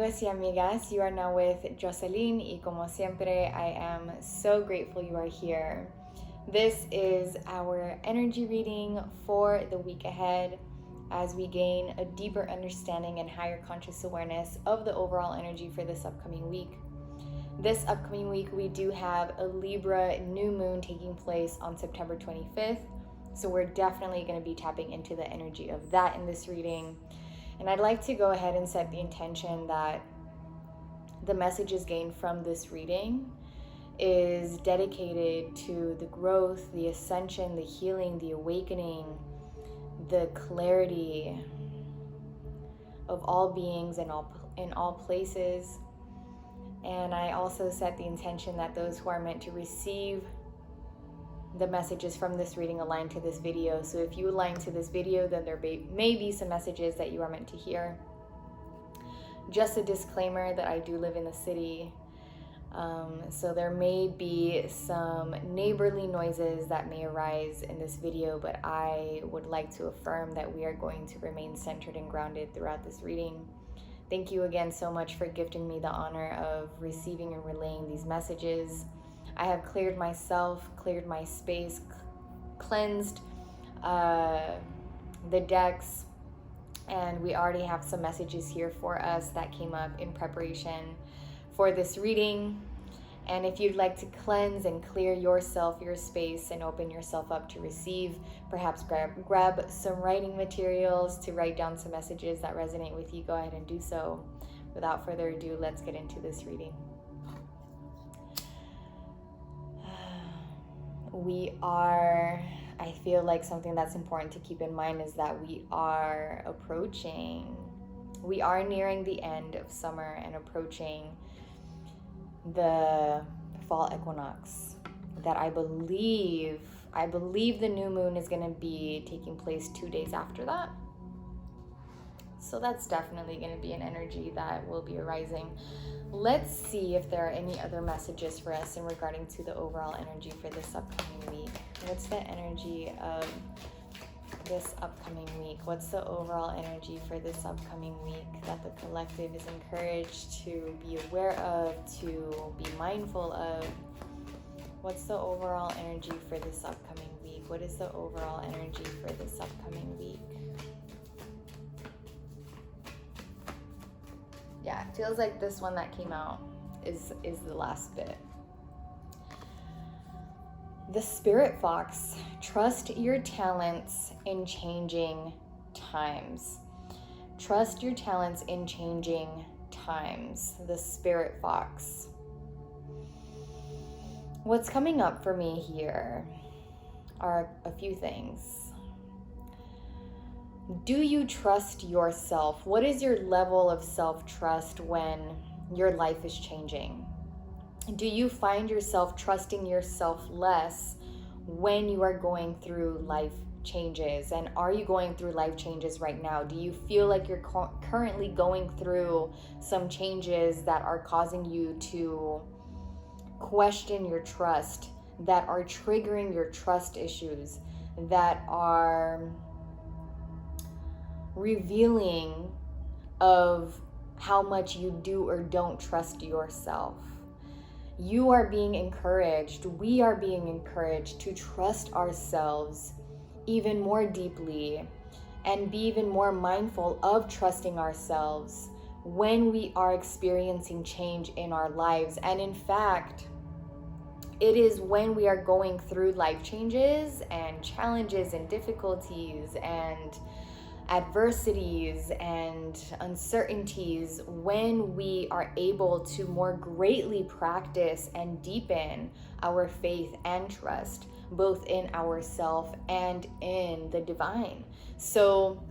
Amigos y amigas, you are now with Jocelyn, y como siempre, I am so grateful you are here. This is our energy reading for the week ahead as we gain a deeper understanding and higher conscious awareness of the overall energy for this upcoming week. This upcoming week, we do have a Libra new moon taking place on September 25th, so we're definitely going to be tapping into the energy of that in this reading. And I'd like to go ahead and set the intention that the messages gained from this reading is dedicated to the growth, the ascension, the healing, the awakening, the clarity of all beings in all places. And I also set the intention that those who are meant to receive the messages from this reading align to this video. So if you align to this video, then there may be some messages that you are meant to hear. Just a disclaimer that I do live in the city, so there may be some neighborly noises that may arise in this video, but I would like to affirm that we are going to remain centered and grounded throughout this reading. Thank you again so much for gifting me the honor of receiving and relaying these messages. I have cleared myself, cleared my space, cleansed the decks, and we already have some messages here for us that came up in preparation for this reading. And if you'd like to cleanse and clear yourself, your space, and open yourself up to receive, perhaps grab some writing materials to write down some messages that resonate with you, go ahead and do so. Without further ado, let's get into this reading. I feel like something that's important to keep in mind is that we are nearing the end of summer and approaching the fall equinox that I believe the new moon is going to be taking place 2 days after that. So that's definitely going to be an energy that will be arising. Let's see if there are any other messages for us in regarding to the overall energy for this upcoming week. What's the energy of this upcoming week? What's the overall energy for this upcoming week that the collective is encouraged to be aware of, to be mindful of? What's the overall energy for this upcoming week? What is the overall energy for this upcoming week? Yeah, it feels like this one that came out is the last bit. The Spirit Fox, trust your talents in changing times. Trust your talents in changing times. The Spirit Fox. What's coming up for me here are a few things. Do you trust yourself? What is your level of self-trust when your life is changing? Do you find yourself trusting yourself less when you are going through life changes? And are you going through life changes right now? Do you feel like you're currently going through some changes that are causing you to question your trust, that are triggering your trust issues, that are revealing of how much you do or don't trust yourself? You are being encouraged, we are being encouraged to trust ourselves even more deeply and be even more mindful of trusting ourselves when we are experiencing change in our lives. And in fact, it is when we are going through life changes and challenges and difficulties and adversities and uncertainties when we are able to more greatly practice and deepen our faith and trust, both in ourselves and in the divine. So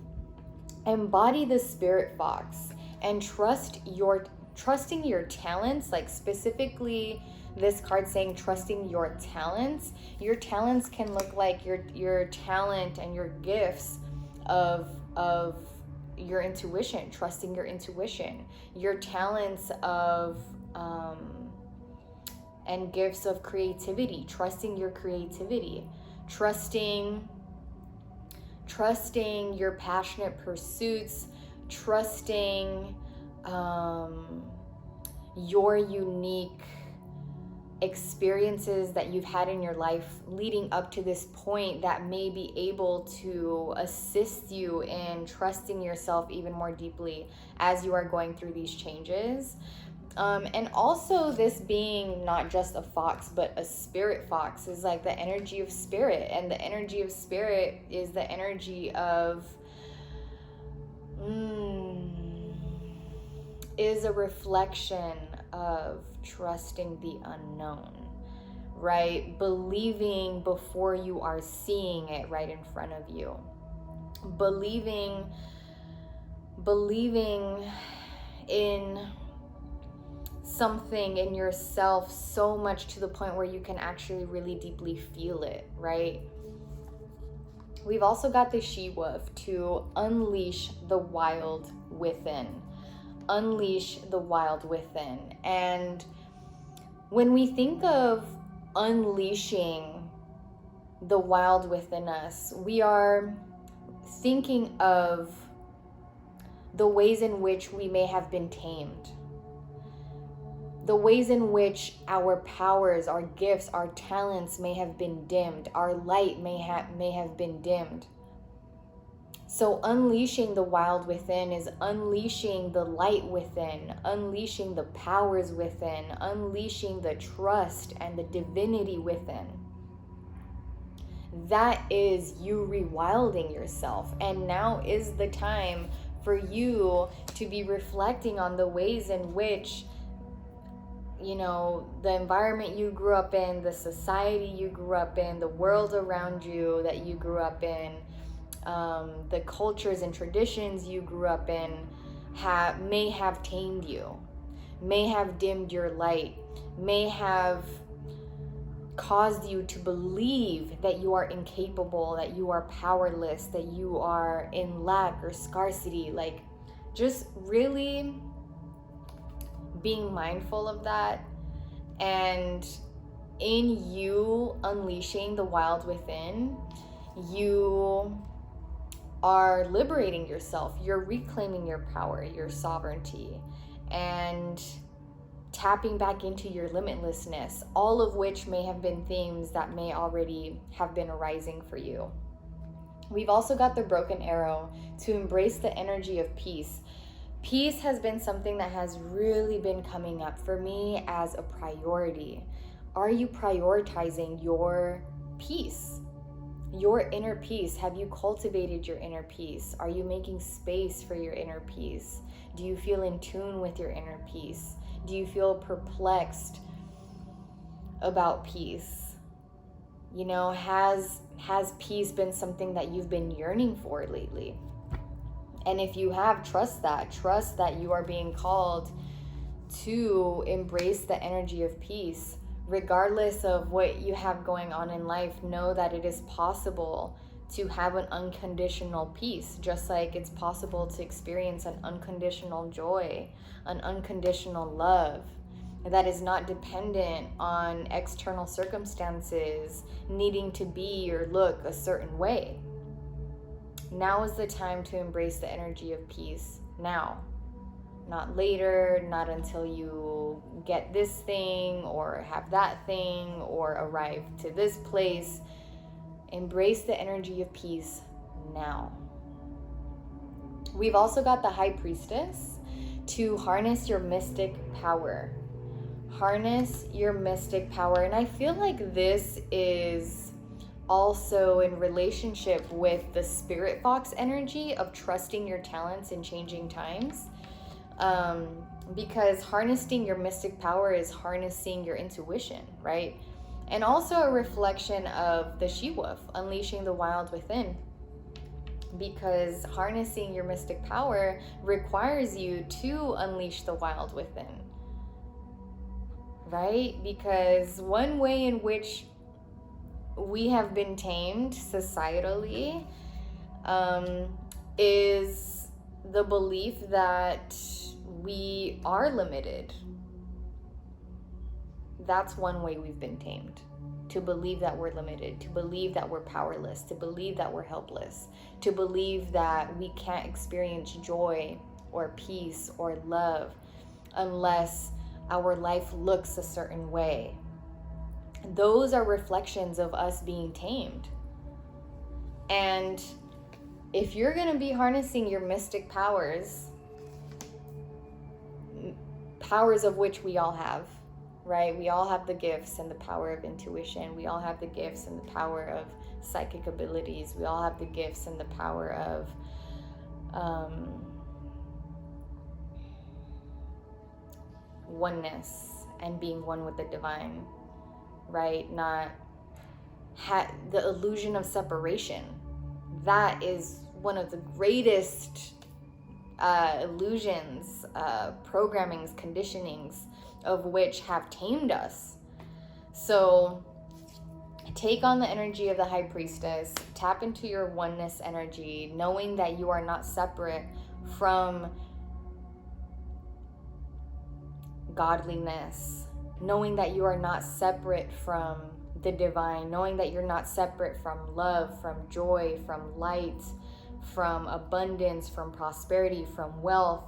embody the Spirit Fox and trusting your talents, like specifically this card saying trusting your talents. Your talents can look like your talent and your gifts of your intuition, trusting your intuition, your talents of and gifts of creativity, trusting your creativity, trusting your passionate pursuits, trusting your unique experiences that you've had in your life leading up to this point that may be able to assist you in trusting yourself even more deeply as you are going through these changes. And also this being not just a fox, but a spirit fox is like the energy of spirit. And the energy of spirit is the energy of, is a reflection of trusting the unknown, right? Believing before you are seeing it right in front of you. Believing in something in yourself so much to the point where you can actually really deeply feel it, right? We've also got the she-wolf to unleash the wild within. Unleash the wild within. And when we think of unleashing the wild within us, we are thinking of the ways in which we may have been tamed, the ways in which our powers, our gifts, our talents may have been dimmed, our light may have been dimmed. So unleashing the wild within is unleashing the light within, unleashing the powers within, unleashing the trust and the divinity within. That is you rewilding yourself. And now is the time for you to be reflecting on the ways in which, you know, the environment you grew up in, the society you grew up in, the world around you that you grew up in, the cultures and traditions you grew up in may have tamed you, may have dimmed your light, may have caused you to believe that you are incapable, that you are powerless, that you are in lack or scarcity. Like, just really being mindful of that, and in you unleashing the wild within, you are liberating yourself. You're reclaiming your power, your sovereignty, and tapping back into your limitlessness, all of which may have been themes that may already have been arising for you. We've also got the broken arrow to embrace the energy of peace. Peace has been something that has really been coming up for me as a priority. Are you prioritizing your peace? Your inner peace? Have you cultivated your inner peace? Are you making space for your inner peace? Do you feel in tune with your inner peace? Do you feel perplexed about peace? You know, has peace been something that you've been yearning for lately? And if you have, trust that you are being called to embrace the energy of peace. Regardless of what you have going on in life, know that it is possible to have an unconditional peace, just like it's possible to experience an unconditional joy, an unconditional love that is not dependent on external circumstances needing to be or look a certain way. Now is the time to embrace the energy of peace. Now. Not later, not until you get this thing or have that thing or arrive to this place. Embrace the energy of peace now. We've also got the High Priestess to harness your mystic power. Harness your mystic power. And I feel like this is also in relationship with the Spirit Fox energy of trusting your talents in changing times. Because harnessing your mystic power is harnessing your intuition, right? And also a reflection of the she-wolf, unleashing the wild within. Because harnessing your mystic power requires you to unleash the wild within, right? Because one way in which we have been tamed societally is the belief that we are limited. That's one way we've been tamed. To believe that we're limited, to believe that we're powerless, to believe that we're helpless, to believe that we can't experience joy or peace or love unless our life looks a certain way. Those are reflections of us being tamed. And if you're going to be harnessing your mystic powers of which we all have, right? We all have the gifts and the power of intuition. We all have the gifts and the power of psychic abilities. We all have the gifts and the power of oneness and being one with the divine, right? Not the illusion of separation. That is one of the greatest illusions, programmings, conditionings of which have tamed us. So take on the energy of the High Priestess, tap into your oneness energy, knowing that you are not separate from godliness, knowing that you are not separate from the divine, knowing that you're not separate from love, from joy, from light, from abundance, from prosperity, from wealth.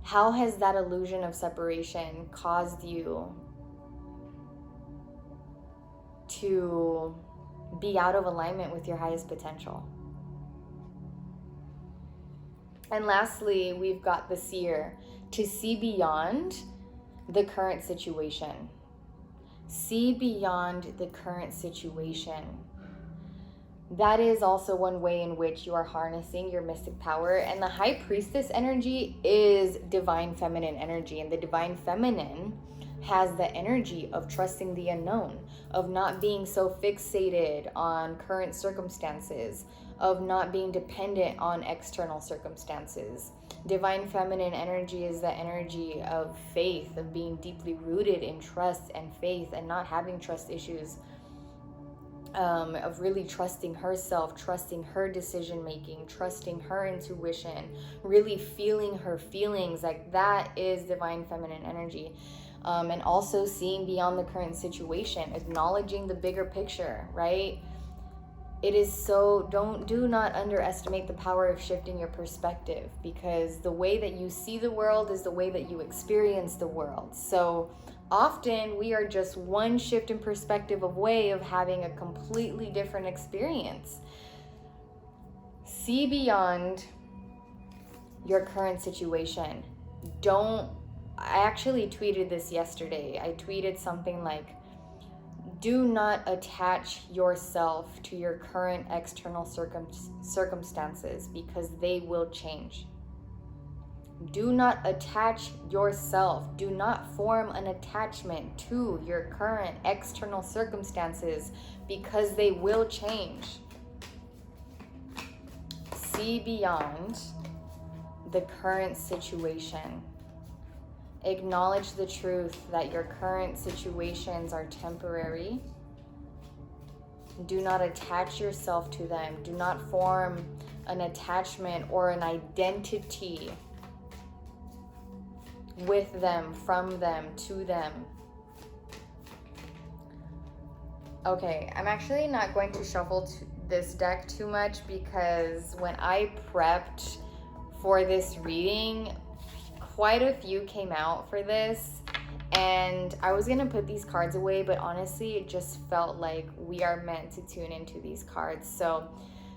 How has that illusion of separation caused you to be out of alignment with your highest potential? And lastly, we've got the seer, to see beyond the current situation. See beyond the current situation. That is also one way in which you are harnessing your mystic power. And the High Priestess energy is divine feminine energy. And the divine feminine has the energy of trusting the unknown, of not being so fixated on current circumstances, of not being dependent on external circumstances. Divine feminine energy is the energy of faith, of being deeply rooted in trust and faith and not having trust issues. Of really trusting herself, trusting her decision making, trusting her intuition, really feeling her feelings. Like, that is divine feminine energy. And also seeing beyond the current situation, acknowledging the bigger picture, right? It is so, do not underestimate the power of shifting your perspective, because the way that you see the world is the way that you experience the world. So often we are just one shift in perspective away of having a completely different experience. See beyond your current situation. I actually tweeted this yesterday. I tweeted something like, do not attach yourself to your current external circumstances, because they will change. Do not attach yourself. Do not form an attachment to your current external circumstances, because they will change. See beyond the current situation. Acknowledge the truth that your current situations are temporary. Do not attach yourself to them. Do not form an attachment or an identity with them, from them, to them. Okay, I'm actually not going to shuffle this deck too much, because when I prepped for this reading, quite a few came out for this, and I was gonna put these cards away, but honestly it just felt like we are meant to tune into these cards. So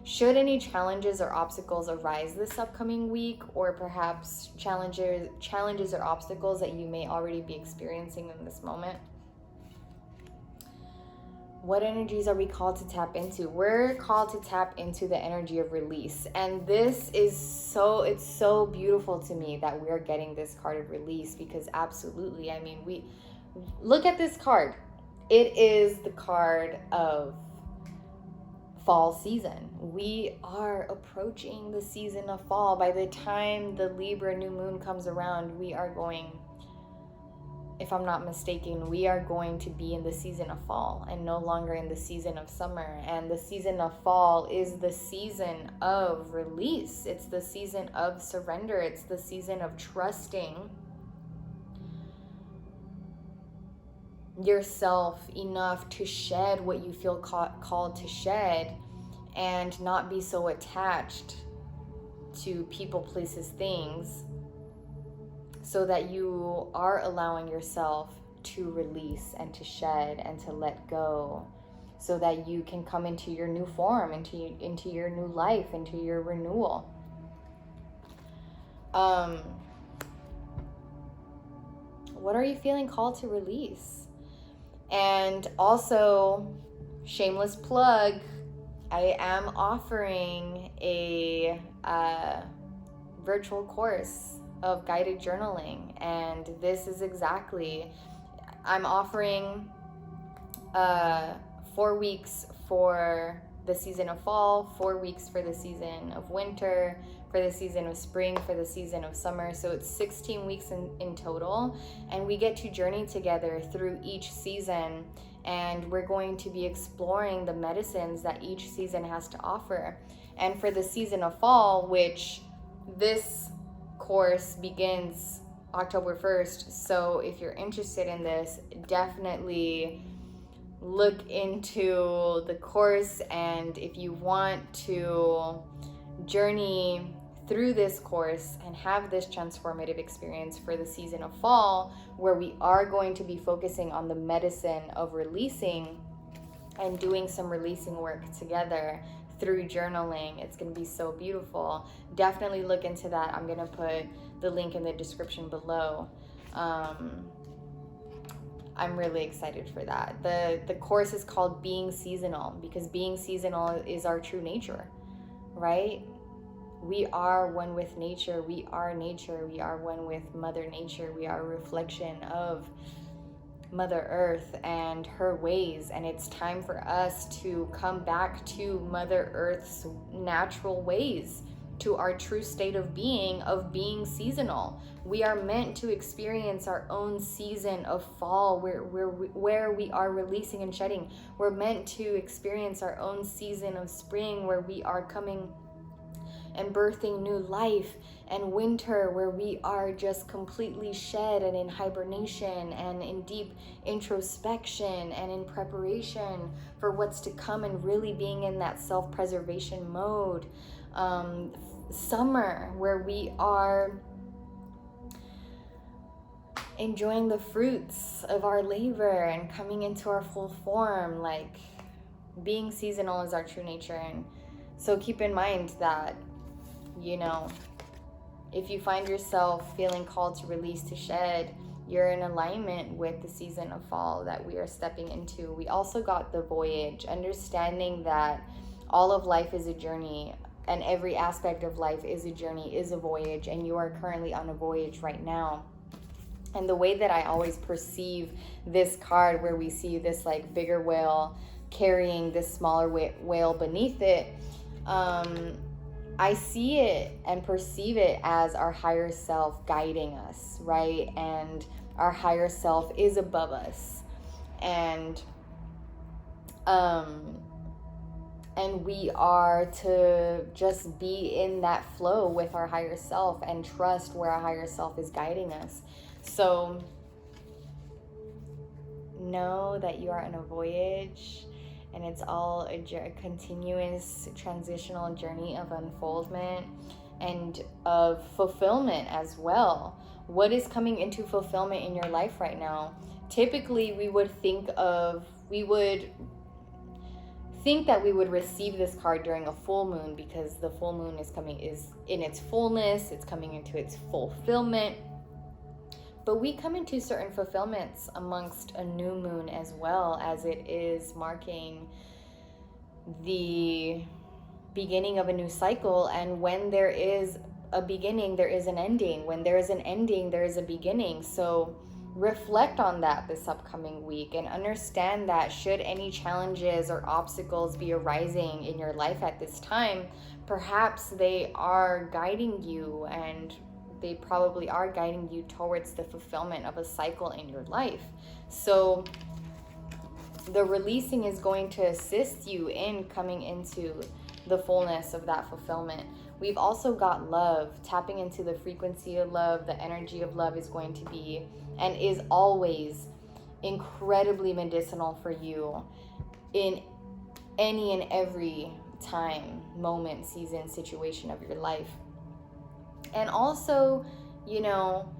should any challenges or obstacles arise this upcoming week, or perhaps challenges or obstacles that you may already be experiencing in this moment, what energies are we called to tap into? We're called to tap into the energy of release. And this is it's so beautiful to me that we're getting this card of release, because absolutely, I mean, we look at this card. It is the card of fall season. We are approaching the season of fall. By the time the Libra new moon comes around, we are going, if I'm not mistaken, we are going to be in the season of fall and no longer in the season of summer. And the season of fall is the season of release. It's the season of surrender. It's the season of trusting yourself enough to shed what you feel called to shed, and not be so attached to people, places, things, so that you are allowing yourself to release and to shed and to let go, so that you can come into your new form, into your new life, into your renewal. What are you feeling called to release? And also, shameless plug, I am offering a virtual course of guided journaling, and this is exactly, I'm offering 4 weeks for the season of fall, 4 weeks for the season of winter, for the season of spring, for the season of summer. So it's 16 weeks in total, and we get to journey together through each season, and we're going to be exploring the medicines that each season has to offer. And for the season of fall, which this course begins October 1st, so if you're interested in this, definitely look into the course. And if you want to journey through this course and have this transformative experience for the season of fall, where we are going to be focusing on the medicine of releasing and doing some releasing work together through journaling, it's going to be so beautiful. Definitely look into that. I'm going to put the link in the description below. I'm really excited for that. The course is called Being Seasonal, because being seasonal is our true nature, right? We are one with nature. We are nature. We are one with Mother Nature. We are a reflection of Mother Earth and her ways. And it's time for us to come back to Mother Earth's natural ways, to our true state of being seasonal. We are meant to experience our own season of fall, where we are releasing and shedding. We're meant to experience our own season of spring, where we are coming and birthing new life, and winter, where we are just completely shed and in hibernation and in deep introspection and in preparation for what's to come, and really being in that self-preservation mode. Summer, where we are enjoying the fruits of our labor and coming into our full form. Like, being seasonal is our true nature. And so keep in mind that, you know, if you find yourself feeling called to release, to shed, you're in alignment with the season of fall that we are stepping into. We also got the voyage, understanding that all of life is a journey, and every aspect of life is a journey, is a voyage, and you are currently on a voyage right now. And the way that I always perceive this card, where we see this like bigger whale carrying this smaller whale beneath it, I see it and perceive it as our higher self guiding us, right? And our higher self is above us. And we are to just be in that flow with our higher self and trust where our higher self is guiding us. So know that you are on a voyage, and it's all a continuous transitional journey of unfoldment and of fulfillment as well. What is coming into fulfillment in your life right now? Typically, we would think that we would receive this card during a full moon, because the full moon is in its fullness, it's coming into its fulfillment. But we come into certain fulfillments amongst a new moon, as well, as it is marking the beginning of a new cycle. And when there is a beginning, there is an ending. When there is an ending, there is a beginning. So reflect on that this upcoming week, and understand that should any challenges or obstacles be arising in your life at this time, perhaps they are guiding you, and they probably are guiding you towards the fulfillment of a cycle in your life. So the releasing is going to assist you in coming into the fullness of that fulfillment. We've also got love. Tapping into the frequency of love, the energy of love is going to be, and is always, incredibly medicinal for you in any and every time, moment, season, situation of your life. And also, you know,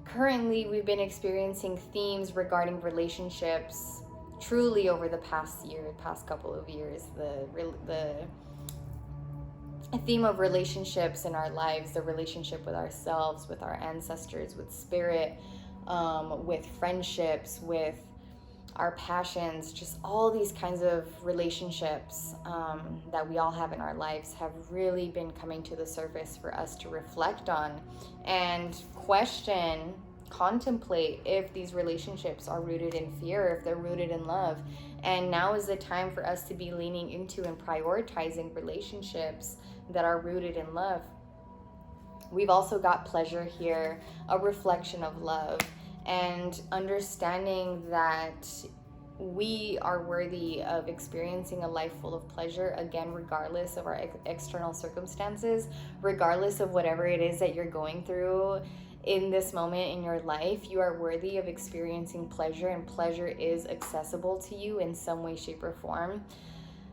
currently we've been experiencing themes regarding relationships truly over the past couple of years. The theme of relationships in our lives, the relationship with ourselves, with our ancestors, with spirit, with friendships, with our passions, just all these kinds of relationships that we all have in our lives have really been coming to the surface for us to reflect on and question, contemplate if these relationships are rooted in fear, if they're rooted in love. And now is the time for us to be leaning into and prioritizing relationships that are rooted in love. We've also got pleasure here, a reflection of love, and understanding that we are worthy of experiencing a life full of pleasure, again, regardless of our external circumstances, regardless of whatever it is that you're going through in this moment in your life. You are worthy of experiencing pleasure, and pleasure is accessible to you in some way, shape, or form.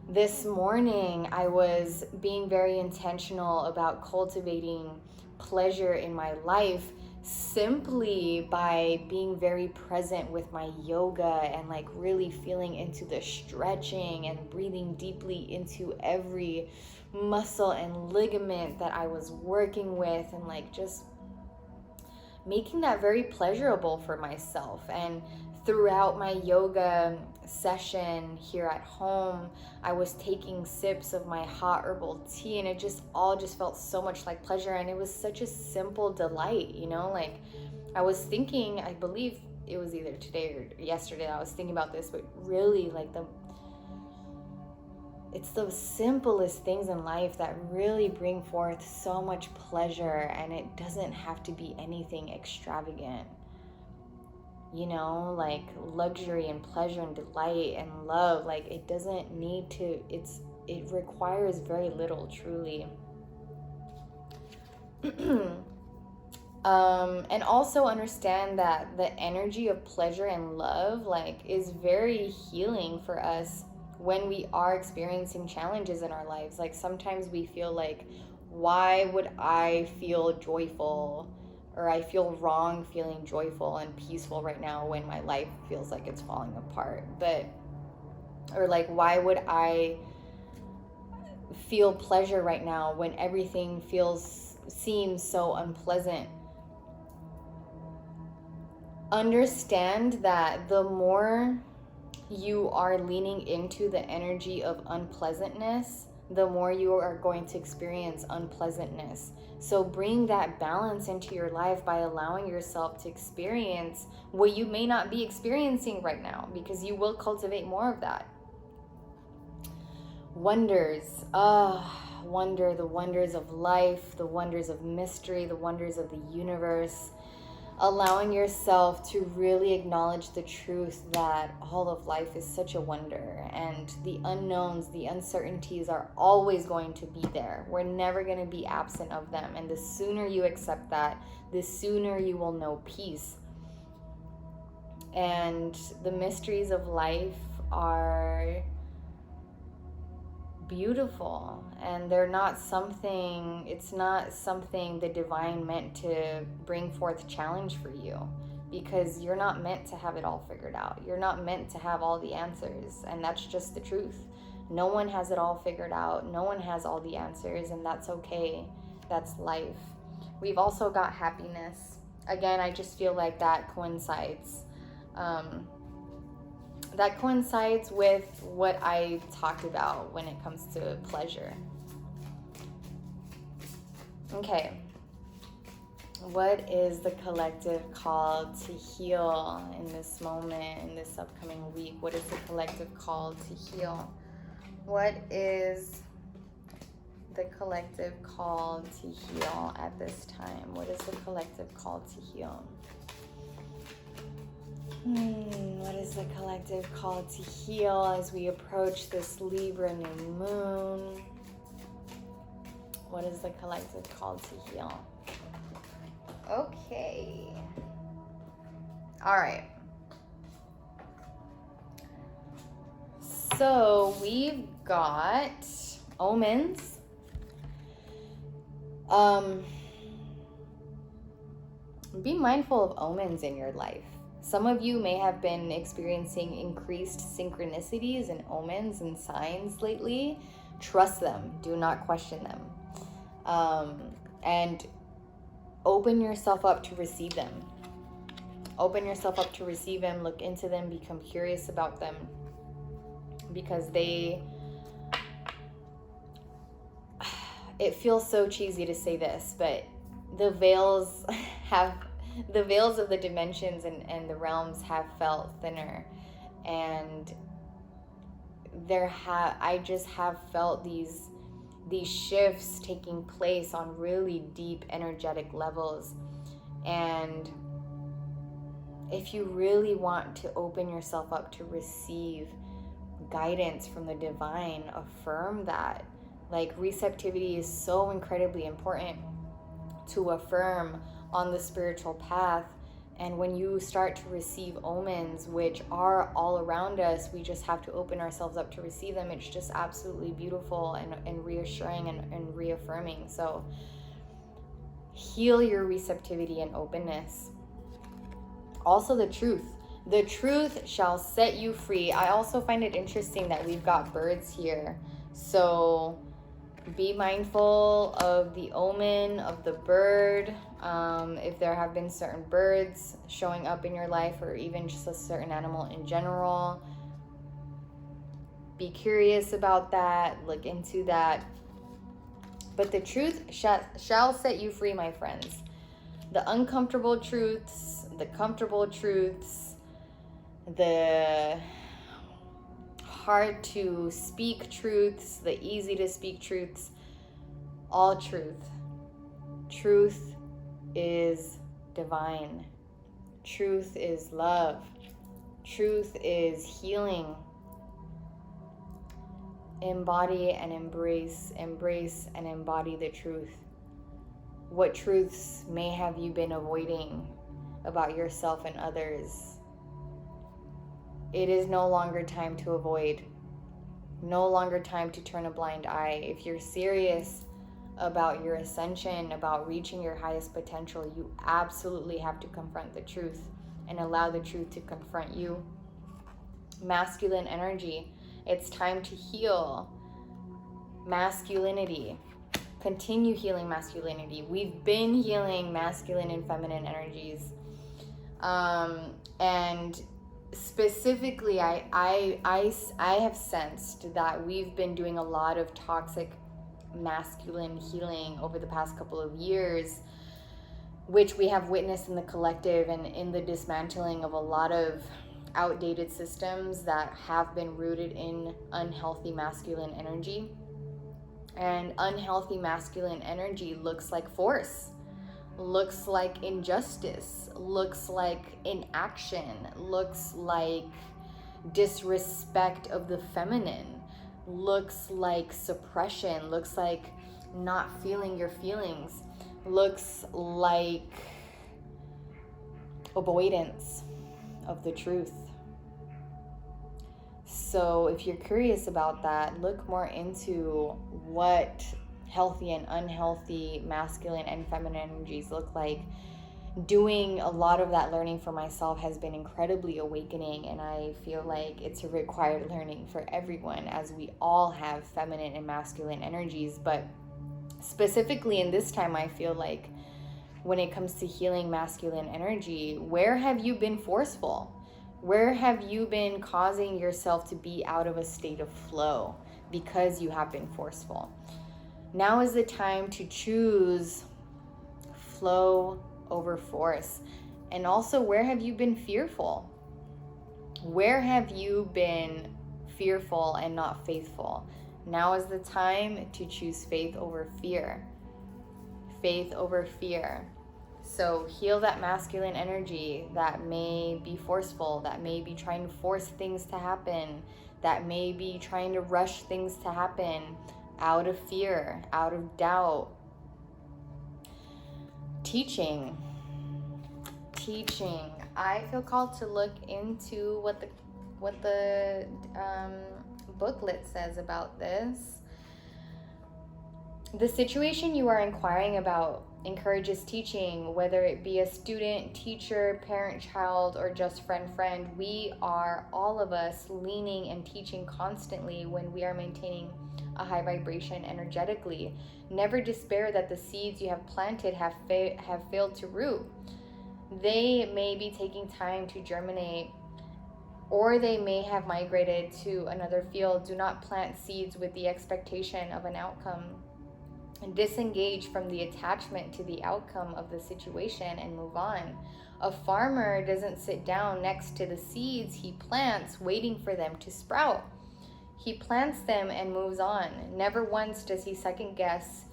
This morning, I was being very intentional about cultivating pleasure in my life simply by being very present with my yoga and like really feeling into the stretching and breathing deeply into every muscle and ligament that I was working with, and like just making that very pleasurable for myself. And throughout my yoga session here at home, I was taking sips of my hot herbal tea, and it just felt so much like pleasure. And it was such a simple delight, you know, like I was thinking, I believe it was either today or yesterday, I was thinking about this, but really like it's the simplest things in life that really bring forth so much pleasure, and it doesn't have to be anything extravagant. You know, like luxury and pleasure and delight and love, like it doesn't need to, it requires very little, truly. And also understand that the energy of pleasure and love like is very healing for us when we are experiencing challenges in our lives. Like sometimes we feel like, why would I feel joyful, or I feel wrong feeling joyful and peaceful right now when my life feels like it's falling apart? Or like, why would I feel pleasure right now when everything seems so unpleasant? Understand that the more you are leaning into the energy of unpleasantness, the more you are going to experience unpleasantness. So bring that balance into your life by allowing yourself to experience what you may not be experiencing right now, because you will cultivate more of that. Wonders. Wonder, the wonders of life, the wonders of mystery, the wonders of the universe. Allowing yourself to really acknowledge the truth that all of life is such a wonder, and the unknowns, the uncertainties are always going to be there. We're never going to be absent of them. And the sooner you accept that, the sooner you will know peace. And the mysteries of life are beautiful, and it's not something the divine meant to bring forth challenge for you, because you're not meant to have it all figured out. You're not meant to have all the answers, and that's just the truth. No one has it all figured out. No one has all the answers, and that's okay. That's life. We've also got happiness. Again, I just feel like that coincides. That coincides with what I talked about when it comes to pleasure. Okay. What is the collective call to heal in this moment, in this upcoming week? What is the collective call to heal? What is the collective call to heal at this time? What is the collective call to heal? What is the collective call to heal as we approach this Libra new moon? What is the collective call to heal? Okay. All right. So we've got Omens. Be mindful of omens in your life. Some of you may have been experiencing increased synchronicities and omens and signs lately. Trust them. Do not question them. And open yourself up to receive them. Open yourself up to receive them. Look into them. Become curious about them. Because it feels so cheesy to say this, but the veils of the dimensions and the realms have felt thinner, and I just have felt these shifts taking place on really deep energetic levels. And if you really want to open yourself up to receive guidance from the divine, affirm that. Like, receptivity is so incredibly important to affirm on the spiritual path. And when you start to receive omens, which are all around us, we just have to open ourselves up to receive them. It's just absolutely beautiful and reassuring and reaffirming. So heal your receptivity and openness. Also, the truth shall set you free. I also find it interesting that we've got birds here. So be mindful of the omen of the bird. If there have been certain birds showing up in your life, or even just a certain animal in general, be curious about that. Look into that. But the truth shall set you free, my friends. The uncomfortable truths, the comfortable truths, the hard to speak truths, the easy to speak truths, all truth. Truth is divine. Truth is love. Truth is healing. Embody and embrace and embody the truth. What truths may have you been avoiding about yourself and others? It is no longer time to avoid. No longer time to turn a blind eye. If you're serious about your ascension, about reaching your highest potential, you absolutely have to confront the truth and allow the truth to confront you. Masculine energy. It's time to heal masculinity. Continue healing masculinity. We've been healing masculine and feminine energies. And specifically, I have sensed that we've been doing a lot of toxic masculine healing over the past couple of years, which we have witnessed in the collective and in the dismantling of a lot of outdated systems that have been rooted in unhealthy masculine energy. And unhealthy masculine energy looks like force, looks like injustice, looks like inaction, looks like disrespect of the feminine, looks like suppression, looks like not feeling your feelings, looks like avoidance of the truth. So if you're curious about that, look more into what healthy and unhealthy masculine and feminine energies look like. Doing a lot of that learning for myself has been incredibly awakening, and I feel like it's a required learning for everyone, as we all have feminine and masculine energies. But specifically in this time, I feel like when it comes to healing masculine energy, where have you been forceful? Where have you been causing yourself to be out of a state of flow because you have been forceful? Now is the time to choose flow over force. And also, where have you been fearful? Where have you been fearful and not faithful? Now is the time to choose faith over fear. Faith over fear. So heal that masculine energy that may be forceful, that may be trying to force things to happen, that may be trying to rush things to happen out of fear, out of doubt. Teaching. I feel called to look into what the booklet says about this. The situation you are inquiring about encourages teaching, whether it be a student, teacher, parent, child, or just friend. We are, all of us, leaning and teaching constantly when we are maintaining a high vibration energetically. Never despair that the seeds you have planted have failed to root. They may be taking time to germinate, or they may have migrated to another field. Do not plant seeds with the expectation of an outcome. Disengage from the attachment to the outcome of the situation and move on. A farmer doesn't sit down next to the seeds he plants waiting for them to sprout. He plants them and moves on. Never once does he second guess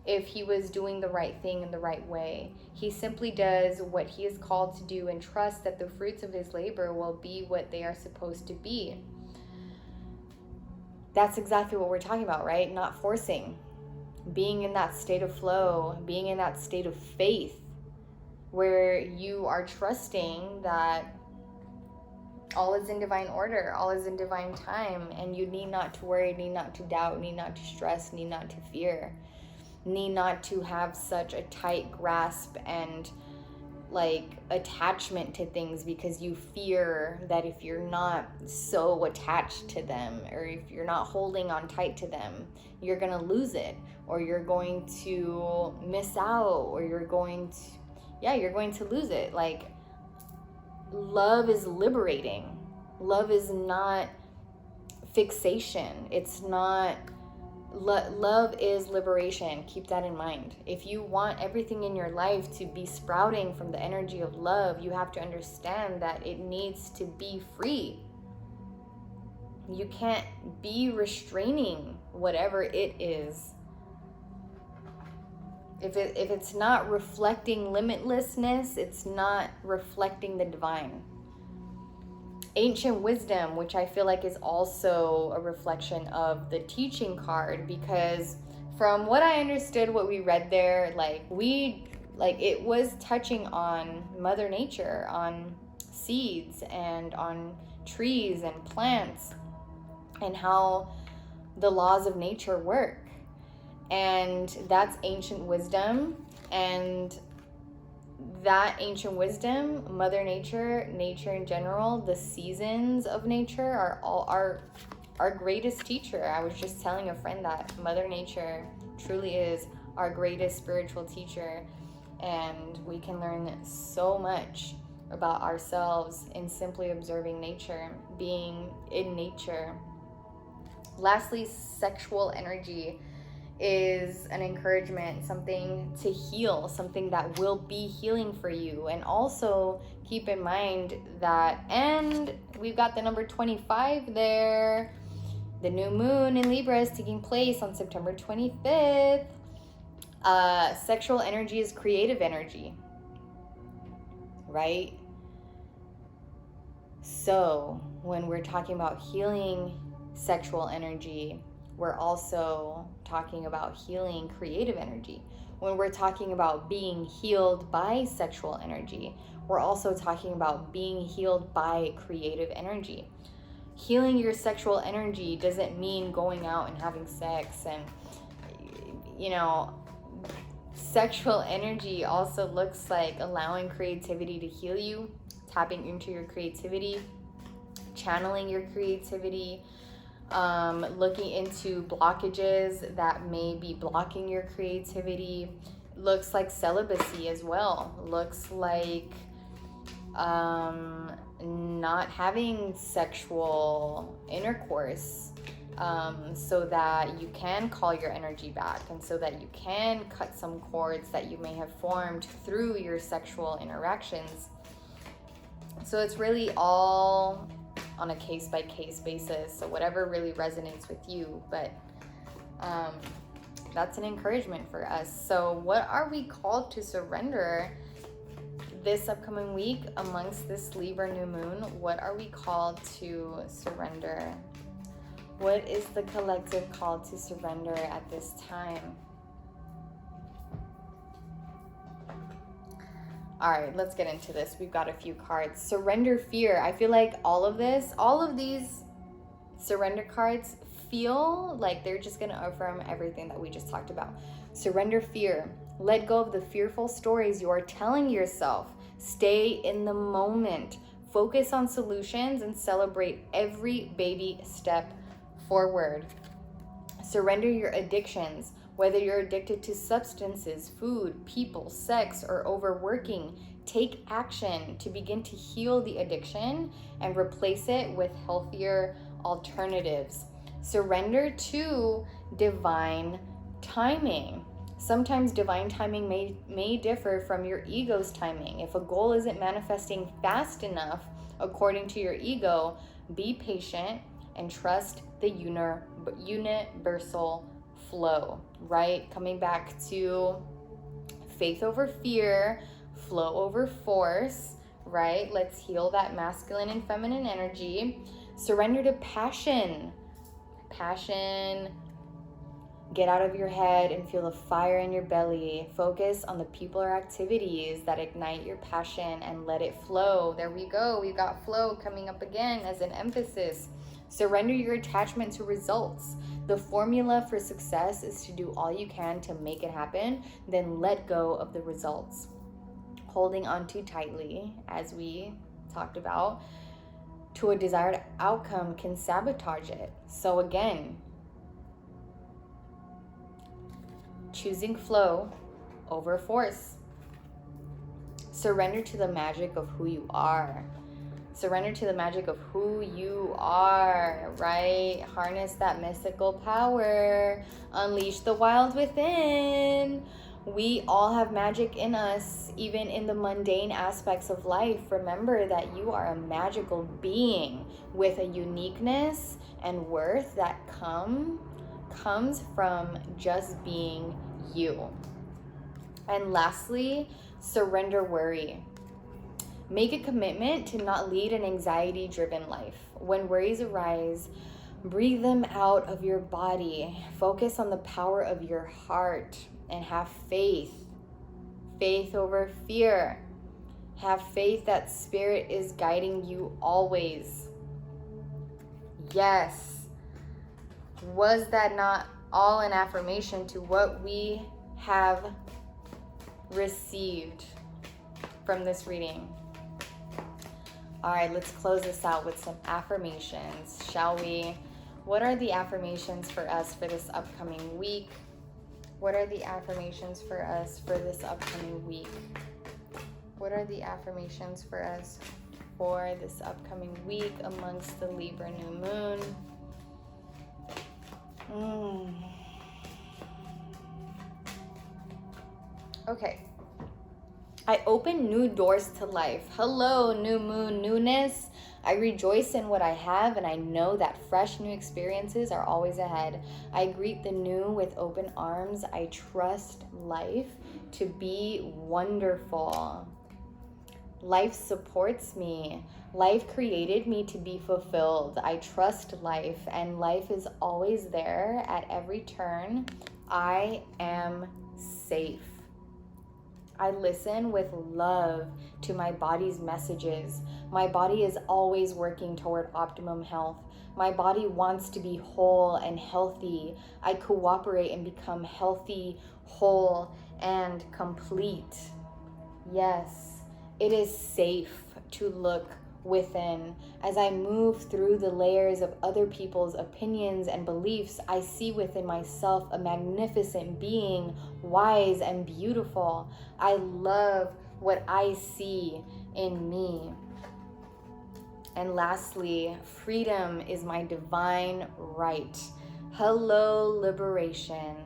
if he was doing the right thing in the right way. He simply does what he is called to do and trusts that the fruits of his labor will be what they are supposed to be. That's exactly what we're talking about, right? Not forcing. Being in that state of flow, being in that state of faith where you are trusting that all is in divine order, all is in divine time, and you need not to worry, need not to doubt, need not to stress, need not to fear, need not to have such a tight grasp and like attachment to things, because you fear that if you're not so attached to them, or if you're not holding on tight to them, you're gonna lose it, or you're going to miss out, or you're going to lose it. Like, love is liberating. Love is not fixation. It's not love is liberation. Keep that in mind. If you want everything in your life to be sprouting from the energy of love, you have to understand that it needs to be free. You can't be restraining whatever it is. If it's not reflecting limitlessness, it's not reflecting the divine. Ancient wisdom, which I feel like is also a reflection of the teaching card, because from what I understood, what we read there, it was touching on Mother Nature, on seeds, and on trees and plants, and how the laws of nature work. And that's ancient wisdom. And that ancient wisdom, Mother Nature, nature in general, the seasons of nature are all our greatest teacher. I was just telling a friend that Mother Nature truly is our greatest spiritual teacher, and we can learn so much about ourselves in simply observing nature, being in nature. Lastly, sexual energy is an encouragement, something to heal, something that will be healing for you. And also keep in mind that, and we've got the number 25 there, the new moon in Libra is taking place on September 25th. Sexual energy is creative energy, right? So when we're talking about healing sexual energy, we're also talking about healing creative energy. When we're talking about being healed by sexual energy, we're also talking about being healed by creative energy. Healing your sexual energy doesn't mean going out and having sex. And, sexual energy also looks like allowing creativity to heal you, tapping into your creativity, channeling your creativity, looking into blockages that may be blocking your creativity. Looks like celibacy as well. Looks like not having sexual intercourse, so that you can call your energy back, and so that you can cut some cords that you may have formed through your sexual interactions. So it's really all on a case-by-case basis, so whatever really resonates with you. But that's an encouragement for us. So what are we called to surrender this upcoming week amongst this Libra new moon? What are we called to surrender? What is the collective call to surrender at this time? All right, let's get into this. We've got a few cards. Surrender fear. I feel like all of these surrender cards feel like they're just going to affirm everything that we just talked about. Surrender fear. Let go of the fearful stories you are telling yourself. Stay in the moment. Focus on solutions and celebrate every baby step forward. Surrender your addictions. Whether you're addicted to substances, food, people, sex, or overworking, take action to begin to heal the addiction and replace it with healthier alternatives. Surrender to divine timing. Sometimes divine timing may differ from your ego's timing. If a goal isn't manifesting fast enough according to your ego, be patient and trust the universal flow, right? Coming back to faith over fear, flow over force, right? Let's heal that masculine and feminine energy. Surrender to passion. Get out of your head and feel the fire in your belly. Focus on the people or activities that ignite your passion and let it flow. There we go. We've got flow coming up again as an emphasis. Surrender your attachment to results. The formula for success is to do all you can to make it happen, then let go of the results. Holding on too tightly, as we talked about, to a desired outcome can sabotage it. So again, choosing flow over force. Surrender to the magic of who you are. Surrender to the magic of who you are, right? Harness that mystical power. Unleash the wild within. We all have magic in us, even in the mundane aspects of life. Remember that you are a magical being with a uniqueness and worth that comes from just being you. And lastly, surrender worry. Make a commitment to not lead an anxiety-driven life. When worries arise, breathe them out of your body. Focus on the power of your heart and have faith. Faith over fear. Have faith that spirit is guiding you always. Yes. Was that not all an affirmation to what we have received from this reading? All right, let's close this out with some affirmations, shall we? What are the affirmations for us for this upcoming week? What are the affirmations for us for this upcoming week? What are the affirmations for us for this upcoming week amongst the Libra new moon? Okay. I open new doors to life. Hello, new moon, newness. I rejoice in what I have, and I know that fresh new experiences are always ahead. I greet the new with open arms. I trust life to be wonderful. Life supports me. Life created me to be fulfilled. I trust life, and life is always there at every turn. I am safe. I listen with love to my body's messages. My body is always working toward optimum health. My body wants to be whole and healthy. I cooperate and become healthy, whole, and complete. Yes, it is safe to look within. As I move through the layers of other people's opinions and beliefs, I see within myself a magnificent being, wise and beautiful. I love what I see in me. And lastly, freedom is my divine right. Hello, liberation,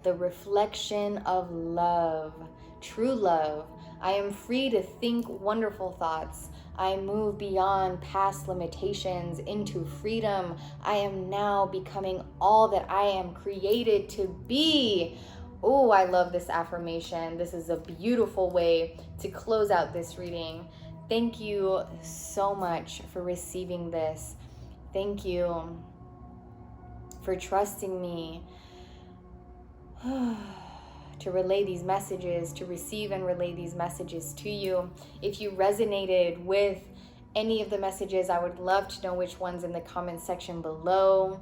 the reflection of love, true love. I am free to think wonderful thoughts. I move beyond past limitations into freedom. I am now becoming all that I am created to be. Oh, I love this affirmation. This is a beautiful way to close out this reading. Thank you so much for receiving this. Thank you for trusting me to relay these messages, to receive and relay these messages to you. If you resonated with any of the messages, I would love to know which ones in the comment section below.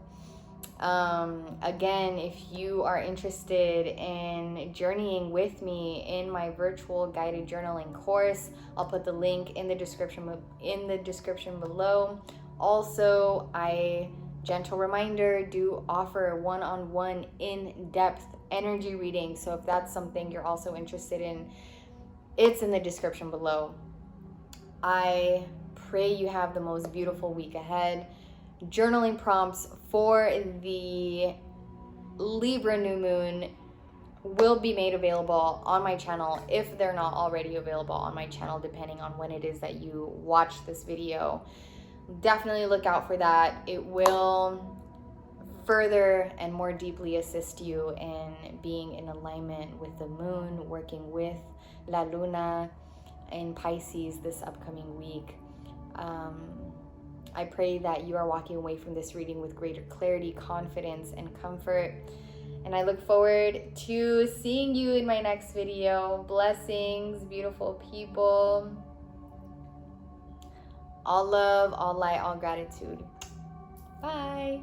Again, if you are interested in journeying with me in my virtual guided journaling course, I'll put the link in the description below. Also, gentle reminder, do offer one-on-one in-depth energy reading. So if that's something you're also interested in, it's in the description below. I pray you have the most beautiful week ahead. Journaling prompts for the Libra new moon will be made available on my channel if they're not already available on my channel, depending on when it is that you watch this video. Definitely look out for that. It will further and more deeply assist you in being in alignment with the moon, working with La Luna in Pisces this upcoming week. I pray that you are walking away from this reading with greater clarity, confidence, and comfort. And I look forward to seeing you in my next video. Blessings, beautiful people. All love, all light, all gratitude. Bye.